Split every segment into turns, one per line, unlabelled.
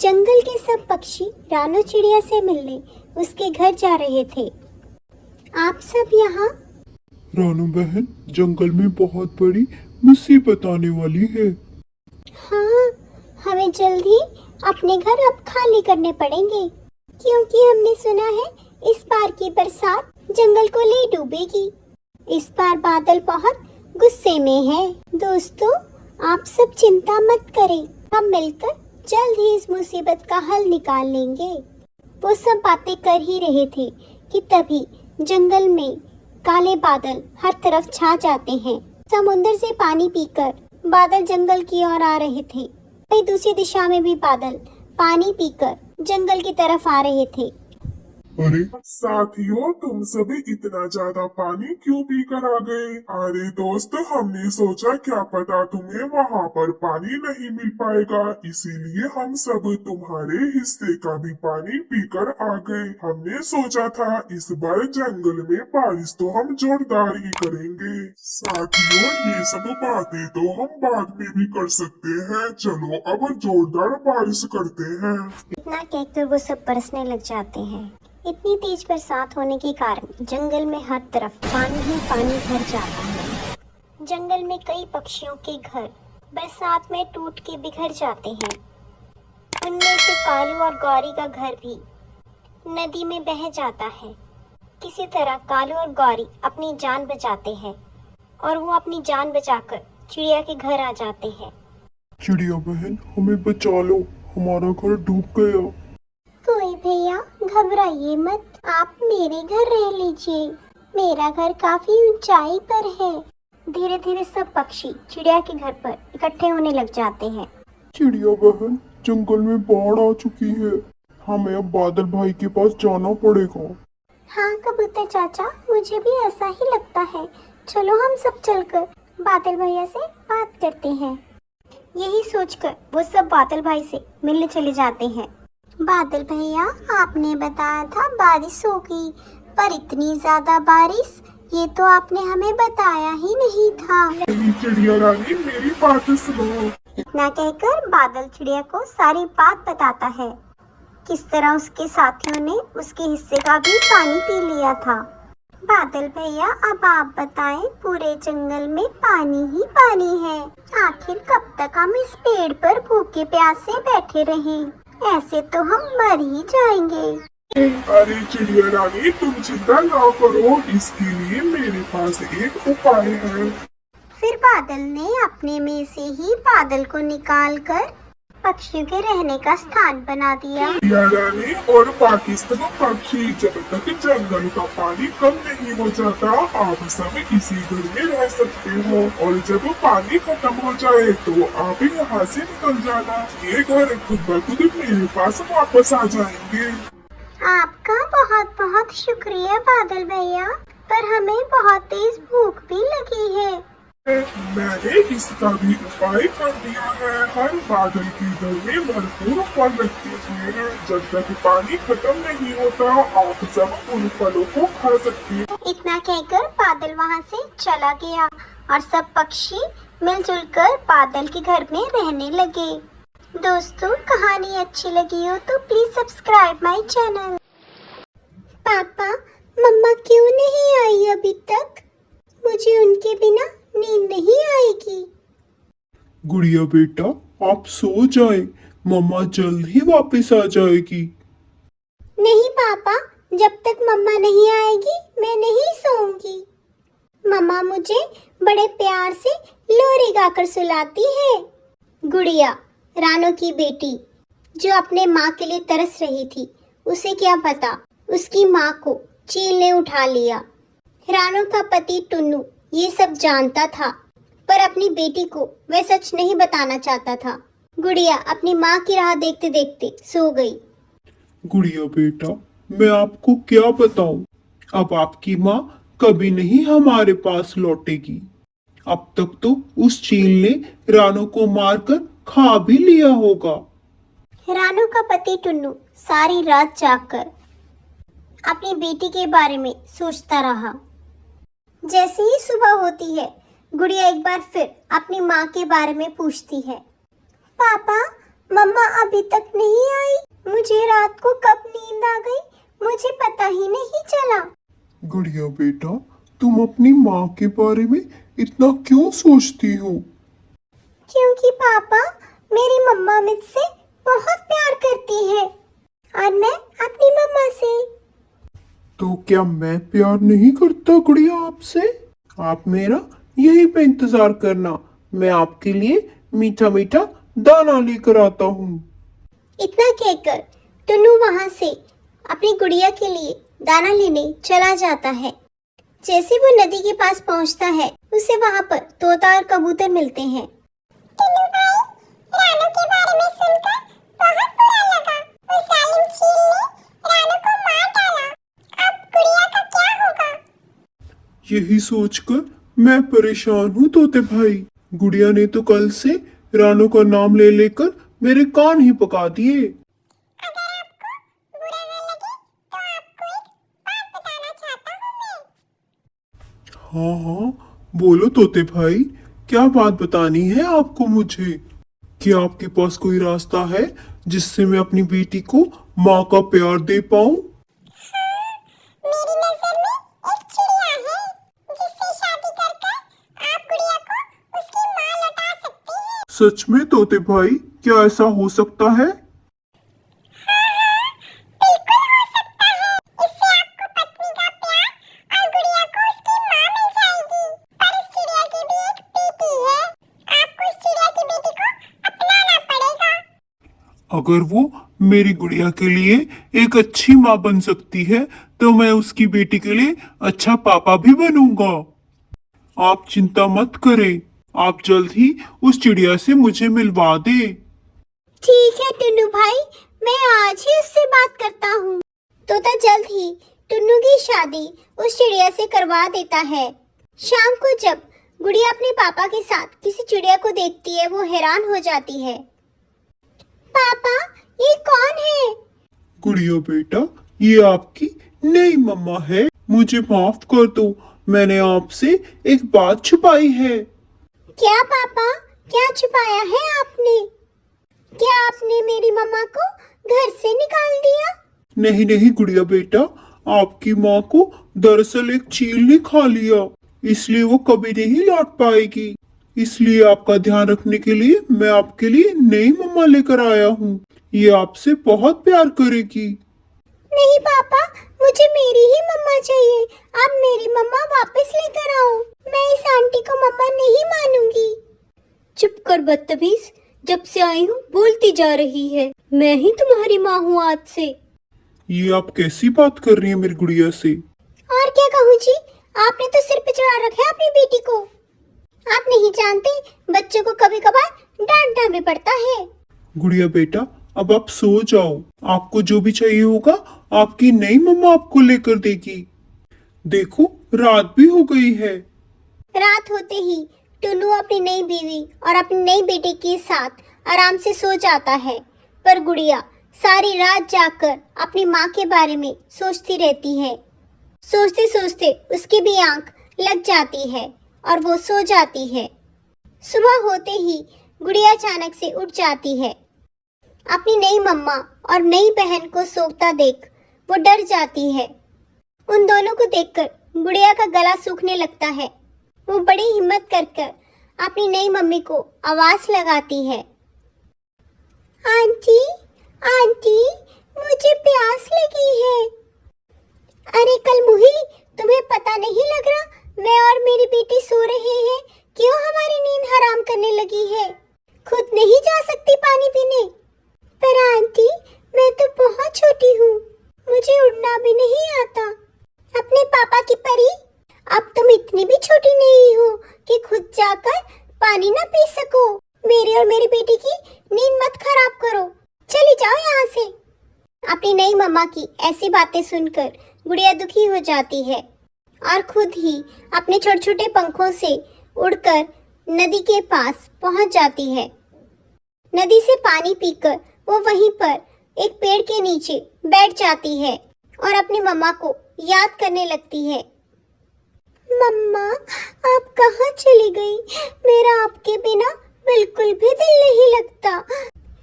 जंगल के सब पक्षी रानू चिड़िया से मिलने उसके घर जा रहे थे। आप सब यहाँ?
रानू बहन, जंगल में बहुत बड़ी मुसीबत आने वाली है।
हाँ, हमें जल्दी अपने घर अब खाली करने पड़ेंगे, क्योंकि हमने सुना है इस बार की बरसात जंगल को ले डूबेगी। इस बार बादल बहुत गुस्से में है। दोस्तों, आप सब चिंता मत करें, हम मिलकर जल्द ही इस मुसीबत का हल निकाल लेंगे। वो सब बातें कर ही रहे थे कि तभी जंगल में काले बादल हर तरफ छा जाते हैं। समुद्र से पानी पीकर बादल जंगल की ओर आ रहे थे। वहीं दूसरी दिशा में भी बादल पानी पीकर जंगल की तरफ आ रहे थे।
अरे
साथियों, तुम सभी इतना ज्यादा पानी क्यों पीकर आ गए? अरे दोस्त, हमने सोचा क्या पता तुम्हें वहाँ पर पानी नहीं मिल पाएगा, इसीलिए हम सब तुम्हारे हिस्से का भी पानी पीकर आ गए। हमने सोचा था इस बार जंगल में बारिश तो हम जोरदार ही करेंगे। साथियों, ये सब बातें तो हम बाद में भी कर सकते हैं। चलो अब जोरदार बारिश करते हैं।
इतना कहकर वो सब बरसने लग जाते हैं। इतनी तेज बरसात होने के कारण जंगल में हर तरफ पानी ही पानी भर जाता है। जंगल में कई पक्षियों के घर बरसात में टूट के बिखर जाते हैं। उनमें से कालू और गौरी का घर भी नदी में बह जाता है। किसी तरह कालू और गौरी अपनी जान बचाते हैं और वो अपनी जान बचाकर चिड़िया के घर आ जाते हैं।
चिड़िया बहन, हमें बचा लो, हमारा घर डूब गया।
कोई भैया घबराइए मत, आप मेरे घर रह लीजिए, मेरा घर काफी ऊंचाई पर है। धीरे धीरे सब पक्षी चिड़िया के घर पर इकट्ठे होने लग जाते हैं।
चिड़िया बहन, जंगल में बाढ़ आ चुकी है, हमें अब बादल भाई के पास जाना पड़ेगा।
हाँ कबूतर चाचा, मुझे भी ऐसा ही लगता है। चलो हम सब चलकर बादल भैया से बात करते हैं। यही सोचकर वो सब बादल भाई से मिलने चले जाते हैं। बादल भैया, आपने बताया था बारिश होगी, पर इतनी ज्यादा बारिश, ये तो आपने हमें बताया ही नहीं था।
चिड़िया रानी, मेरी बात सुनो।
इतना कहकर बादल चिड़िया को सारी बात बताता है, किस तरह उसके साथियों ने उसके हिस्से का भी पानी पी लिया था। बादल भैया, अब आप बताएं, पूरे जंगल में पानी ही पानी है, आखिर कब तक हम इस पेड़ पर भूखे प्यासे बैठे रहें? ऐसे तो हम मर ही जाएंगे।
अरे चिड़िया रानी, तुम चिंता ना करो, इसके लिए मेरे पास एक उपाय है।
फिर बादल ने अपने में से ही बादल को निकालकर पक्षियों के रहने का स्थान बना दिया।
चिड़िया रानी और बाकी सब पक्षी, जब तक जंगल का पानी कम नहीं हो जाता, आप सब इसी घर में रह सकते हो, और जब पानी खत्म हो जाए तो आप यहाँ से निकल जाना। ये घर खुद ब खुद मेरे पास वापस आ जाएंगे।
आपका बहुत बहुत शुक्रिया बादल भैया, पर हमें बहुत तेज भूख भी लगी है।
मैंने इसका भी उपाय कर दिया है। हर बादल के घर में भरपूर फल रखे हुए हैं, जब तक पानी खत्म नहीं होता आप सब उन फलों को खा सकते हैं।
इतना कहकर बादल वहाँ से चला गया और सब पक्षी मिलजुल कर बादल के घर में रहने लगे। दोस्तों, कहानी अच्छी लगी हो तो प्लीज सब्सक्राइब माय चैनल। पापा, मम्मा क्यों नहीं आई अभी तक? मुझे उनके बिना नींद नहीं आएगी।
गुड़िया बेटा, आप सो जाए, मम्मा जल्द ही वापस आ जाएगी।
नहीं पापा, जब तक मम्मा नहीं आएगी मैं नहीं सोऊंगी। मम्मा मुझे बड़े प्यार से लोरी गाकर सुलाती है। गुड़िया, रानू की बेटी, जो अपने माँ के लिए तरस रही थी, उसे क्या पता उसकी माँ को चील ने उठा लिया। रानू का पति टुन्नू ये सब जानता था, पर अपनी बेटी को वह सच नहीं बताना चाहता था। गुड़िया अपनी माँ की राह देखते देखते सो गई।
गुड़िया बेटा, मैं आपको क्या बताऊं, अब आपकी माँ कभी नहीं हमारे पास लौटेगी। अब तक तो उस चील ने रानू को मारकर खा भी लिया होगा।
रानू का पति टुन्नू सारी रात जागकर अपनी बेटी के बारे में सोचता रहा। जैसे ही सुबह होती है, गुड़िया एक बार फिर अपनी माँ के बारे में पूछती है। पापा, मम्मा अभी तक नहीं आई। मुझे रात को कब नींद आ गई मुझे पता ही नहीं चला।
गुड़िया बेटा, तुम अपनी माँ के बारे में इतना क्यों सोचती हो?
क्योंकि पापा मेरी मम्मा मुझसे बहुत प्यार करती है और मैं अपनी मम्मा से।
तो क्या मैं प्यार नहीं करता गुड़िया आपसे? आप मेरा यहीं पे इंतजार करना, मैं आपके लिए मीठा मीठा दाना लेकर आता हूँ।
इतना कहकर टुन्नू वहां से अपनी गुड़िया के लिए दाना लेने चला जाता है। जैसे वो नदी के पास पहुंचता है उसे वहां पर तोता और कबूतर मिलते हैं। टुन्नू भाई, रानू के बारे में सुनकर बहुत बुरा लगा। उस जालिम चील ने रानू को मार डाला। अब गुड़िया का क्या होगा?
यही सोचकर मैं परेशान हूँ तोते भाई। गुड़िया ने तो कल से रानू का नाम ले लेकर मेरे कान ही पका दिए।
अगर आपको बुरा न लगे तो आपको एक बात बताना चाहता हूँ मैं।
हाँ हाँ, बोलो तोते भाई, क्या बात बतानी है आपको मुझे? क्या आपके पास कोई रास्ता है जिससे मैं अपनी बेटी को माँ का प्यार दे पाऊँ?
मेरी नजर में एक चिड़िया है जिससे शादी कर आप गुड़िया को उसकी माँ लौटा सकते हैं।
सच में तोते भाई, क्या ऐसा हो सकता है?
बिल्कुल हो सकता है। इससे आपको पत्नी का प्यार और गुड़िया को उसकी माँ मिल जाएगी। पर इस चिड़िया की भी एक बेटी है। आपको इस चिड़िया की बेटी को अपनाना पड़ेगा।
अगर वो मेरी गुड़िया के लिए एक अच्छी माँ बन सकती है तो मैं उसकी बेटी के लिए अच्छा पापा भी बनूंगा। आप चिंता मत करें, आप जल्द ही उस चिड़िया से मुझे मिलवा दे।
ठीक है टुन्नू भाई, मैं आज ही उससे बात करता हूँ। तोता जल्द ही टुन्नू की शादी उस चिड़िया से करवा देता है। शाम को जब गुड़िया अपने पापा के साथ किसी चिड़िया को देखती है वो हैरान हो जाती है। पापा, ये कौन है?
गुड़िया बेटा, ये आपकी नई मम्मा है। मुझे माफ कर दो, मैंने आपसे एक बात छुपाई है।
क्या पापा, क्या छुपाया है आपने? क्या आपने मेरी मम्मा को घर से निकाल दिया?
नहीं नहीं गुड़िया बेटा, आपकी माँ को दरअसल एक चील ने खा लिया, इसलिए वो कभी नहीं लौट पाएगी। इसलिए आपका ध्यान रखने के लिए मैं आपके लिए नई मम्मा लेकर आया हूँ। ये आपसे बहुत प्यार करेगी।
नहीं पापा, मुझे मेरी ही मम्मा चाहिए। आप मेरी मम्मा वापस लेकर आओ। मैं इस आंटी को मम्मा नहीं मानूंगी। चुप कर बदतमीज, जब से आई हूँ बोलती जा रही है। मैं ही तुम्हारी माँ हूँ आज से।
ये आप कैसी बात कर रही हैं मेरी गुड़िया से?
और क्या कहूँ जी, आपने तो सिर पे चढ़ा रखा है अपनी बेटी को। आप नहीं जानते बच्चों को कभी कभार डांटना भी पड़ता है।
गुड़िया बेटा, अब आप सो जाओ। आपको जो भी चाहिए होगा आपकी नई मम्मा आपको लेकर देगी। देखो, रात भी हो गई है।
रात होते ही टुन्नू अपनी नई बीवी और अपनी नई बेटी के साथ आराम से सो जाता है। पर गुड़िया सारी रात जागकर अपनी माँ के बारे में सोचती रहती है। सोचते सोचते उसकी भी आंख लग जाती है और वो सो जाती है। सुबह होते ही गुड़िया अचानक से उठ जाती है। अपनी नई मम्मा और नई बहन को सोता देख वो डर जाती है। उन दोनों को देखकर गुड़िया का गला सूखने लगता है। वो बड़ी हिम्मत कर अपनी नई मम्मी को आवाज लगाती है। आंटी, आंटी, मुझे प्यास लगी है। अरे कलमुही, तुम्हें पता नहीं लग रहा मैं और मेरी बेटी सो रहे हैं? क्यों हमारी नींद हराम करने लगी है? खुद नहीं जा सकती पानी पीने? पर आंटी, मैं तो बहुत छोटी हूँ, मुझे उड़ना भी नहीं आता। अपने पापा की परी, अब तुम इतनी भी छोटी नहीं हो कि खुद जाकर पानी न पी सको। मेरी और मेरी बेटी की नींद मत खराब करो, चली जाओ यहाँ से। अपनी नई मम्मा की ऐसी बातें सुनकर गुड़िया दुखी हो जाती है और खुद ही अपने छोटे छोटे पंखों से उड़कर नदी के पास पहुंच जाती है। नदी से पानी पीकर वो वहीं पर एक पेड़ के नीचे बैठ जाती है और अपनी मम्मा को याद करने लगती है। मम्मा, आप कहाँ चली गई? मेरा आपके बिना बिल्कुल भी दिल नहीं लगता।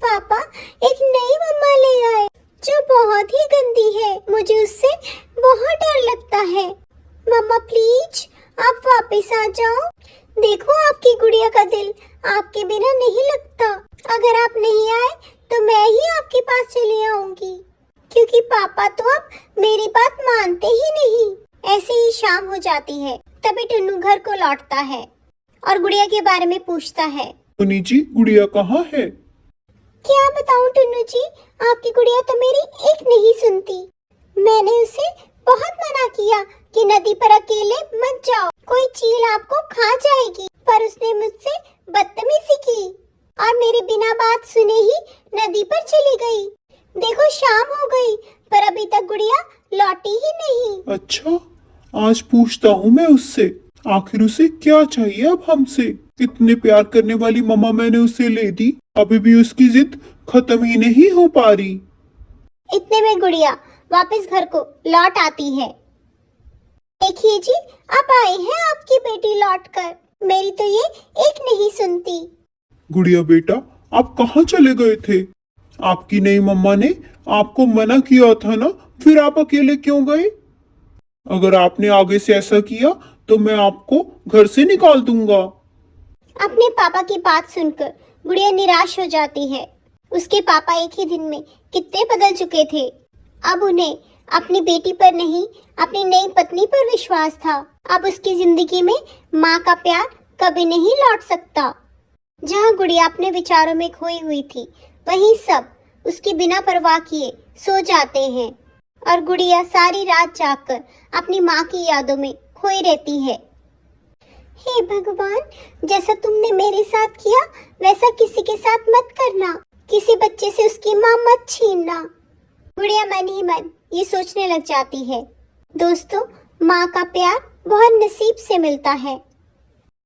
पापा एक नई मम्मा ले आए जो बहुत ही गंदी है। मुझे उससे बहुत डर लगता है। मम्मा प्लीज आप वापस आ जाओ। देखो आपकी गुड़िया का दिल आपके बिना नहीं लगता। अगर आप नहीं आए तो मैं ही आपके पास चली आऊंगी, क्योंकि पापा तो अब मेरी बात मानते ही नहीं। ऐसे ही शाम हो जाती है, तभी टुन्नू घर को लौटता है और गुड़िया के बारे में पूछता है।
मुन्नी जी, गुड़िया कहाँ है?
क्या बताऊं टुन्नू जी, आपकी गुड़िया तो मेरी एक नहीं सुनती। मैंने उसे बहुत मना किया कि नदी पर अकेले मत जाओ, कोई चील आपको खा जाएगी, पर उसने मुझसे बदतमीजी की और मेरे बिना बात सुने ही नदी पर चली गई। देखो शाम हो गई पर अभी तक गुड़िया लौटी ही नहीं।
अच्छा, आज पूछता हूँ मैं उससे, आखिर उसे क्या चाहिए अब हमसे। इतने प्यार करने वाली मम्मा मैंने उसे ले दी, अभी भी उसकी जिद खत्म ही नहीं हो पा रही।
इतने में गुड़िया वापस घर को लौट आती है। देखिए जी, अब आई है आपकी बेटी लौटकर। मेरी तो ये एक नहीं सुनती।
गुड़िया बेटा, आप कहाँ चले गए थे? आपकी नई मम्मा ने आपको मना किया था ना, फिर आप अकेले क्यों गए? अगर आपने आगे से ऐसा किया तो मैं आपको घर से निकाल दूंगा।
अपने पापा की बात सुनकर गुड़िया निराश हो जाती है। उसके पापा एक ही दिन में कितने बदल चुके थे। अब उन्हें अपनी बेटी पर नहीं, अपनी नई पत्नी पर विश्वास था। अब उसकी जिंदगी में माँ का प्यार कभी नहीं लौट सकता। जहाँ गुड़िया अपने विचारों में खोई हुई थी, वहीं सब उसकी बिना परवाह किए सो जाते हैं और गुड़िया सारी रात जागकर अपनी माँ की यादों में खोई रहती है। हे भगवान, जैसा तुमने मेरे साथ किया वैसा किसी के साथ मत करना। किसी बच्चे से उसकी माँ मत छीनना। गुड़िया मन ही मन ये सोचने लग जाती है। दोस्तों, माँ का प्यार बहुत नसीब से मिलता है।